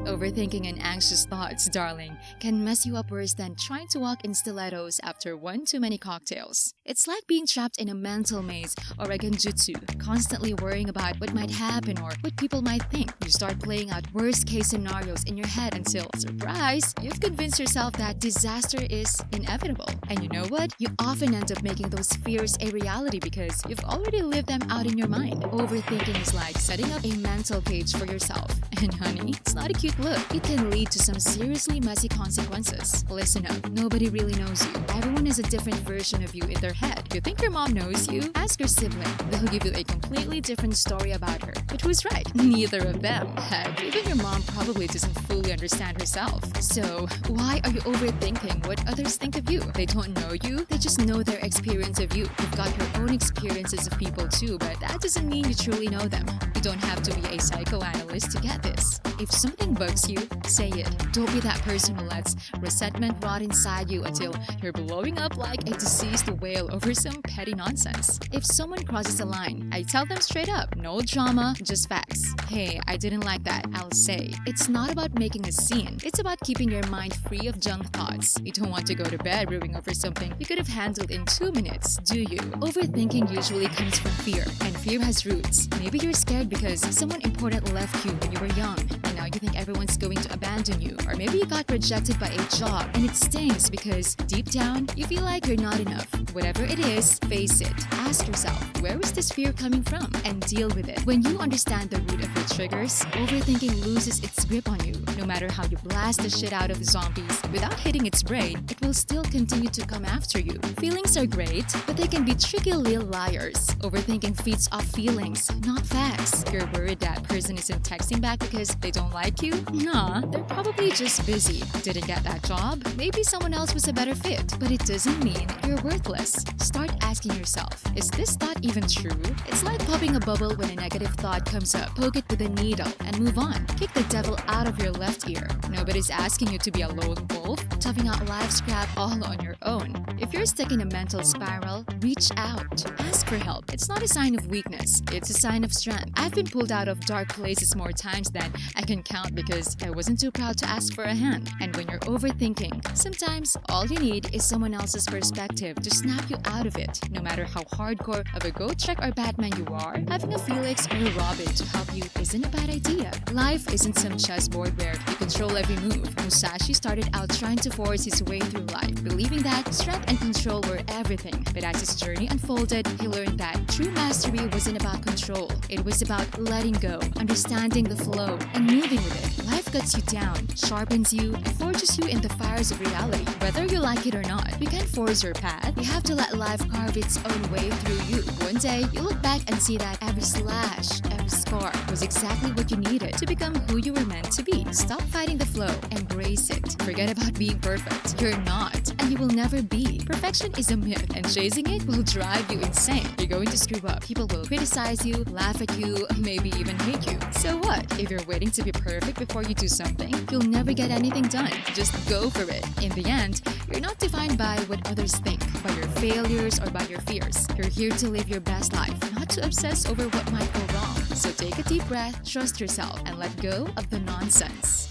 Overthinking and anxious thoughts, darling, can mess you up worse than trying to walk in stilettos after one too many cocktails. It's like being trapped in a mental maze or a genjutsu, constantly worrying about what might happen or what people might think. You start playing out worst case scenarios in your head until, surprise, you've convinced yourself that disaster is inevitable. And you know what? You often end up making those fears a reality because you've already lived them out in your mind. Overthinking is like setting up a mental cage for yourself. And honey, it's not a cute look. It can lead to some seriously messy consequences. Listen up, nobody really knows you. Everyone has a different version of you in their head. You think your mom knows you? Ask your sibling. They'll give you a completely different story about her. But who's right? Neither of them. Heck, even your mom probably doesn't fully understand herself. So, why are you overthinking what others think of you? They don't know you, they just know their experience of you. You've got your own experiences of people too, but that doesn't mean you truly know them. You don't have to be a psychoanalyst to get this. If something bugs you, say it. Don't be that person who lets resentment rot inside you until you're blowing up like a deceased whale over some petty nonsense. If someone crosses a line, I tell them straight up, no drama, just facts. Hey, I didn't like that, I'll say. It's not about making a scene. It's about keeping your mind free of junk thoughts. You don't want to go to bed brooding over something you could have handled in 2 minutes, do you? Overthinking usually comes from fear, and fear has roots. Maybe you're scared because someone important left you when you were young, and now you think everyone's going to abandon you. Or maybe you got rejected by a job, and it stings because deep down, you feel like you're not enough. Whatever it is, face it. Ask yourself, where is this fear coming from? And deal with it. When you understand the root of your triggers, overthinking loses its grip on you. No matter how you blast the shit out of the zombies, without hitting its brain, it will still continue to come after you. Feelings are great, but they can be tricky little liars. Overthinking feeds off feelings, not facts. You're worried that person isn't texting back because they don't like you? Nah, they're probably just busy. Didn't get that job? Maybe someone else was a better fit. But it doesn't mean you're worthless. Start asking yourself, is this thought even true? It's like popping a bubble when a negative thought comes up. Poke it with a needle and move on. Kick the devil out of your left ear. Nobody's asking you to be a lone wolf, toughing out life's crap all on your own. If you're stuck in a mental spiral, reach out. Ask for help. It's not a sign of weakness. It's a sign of strength. I've been pulled out of dark places more times than I can count because I wasn't too proud to ask for a hand. And when you're overthinking, sometimes all you need is someone else's perspective to snap you out of it. No matter how hardcore of a Go Trek or Batman you are, having a Felix or a Robin to help you isn't a bad idea. Life isn't some chessboard where you control every move. Musashi started out trying to force his way through life, believing that strength and control were everything. But as his journey unfolded, he learned that true mastery wasn't about control. It was about letting go, understanding the flow, and moving with it. Life cuts you down, sharpens you, and forges you in the fires of reality. Whether you like it or not, you can't force your path. You have to let life carve its own way through you. One day, you look back and see that every slash, every scar was exactly what you needed to become who you were meant to be. Stop fighting the flow, embrace it. Forget about being perfect. You're not, and you will never be. Perfection is a myth, and chasing it will drive you insane. You're going to screw up. People will criticize you, laugh at you, maybe even hate you. So what? If you're waiting to be perfect before you do something, you'll never get anything done. Just go for it. In the end, you're not defined by what others think, by your failures or by your fears. You're here to live your best life, not to obsess over what might go wrong. So take a deep breath, trust yourself, and let go of the nonsense.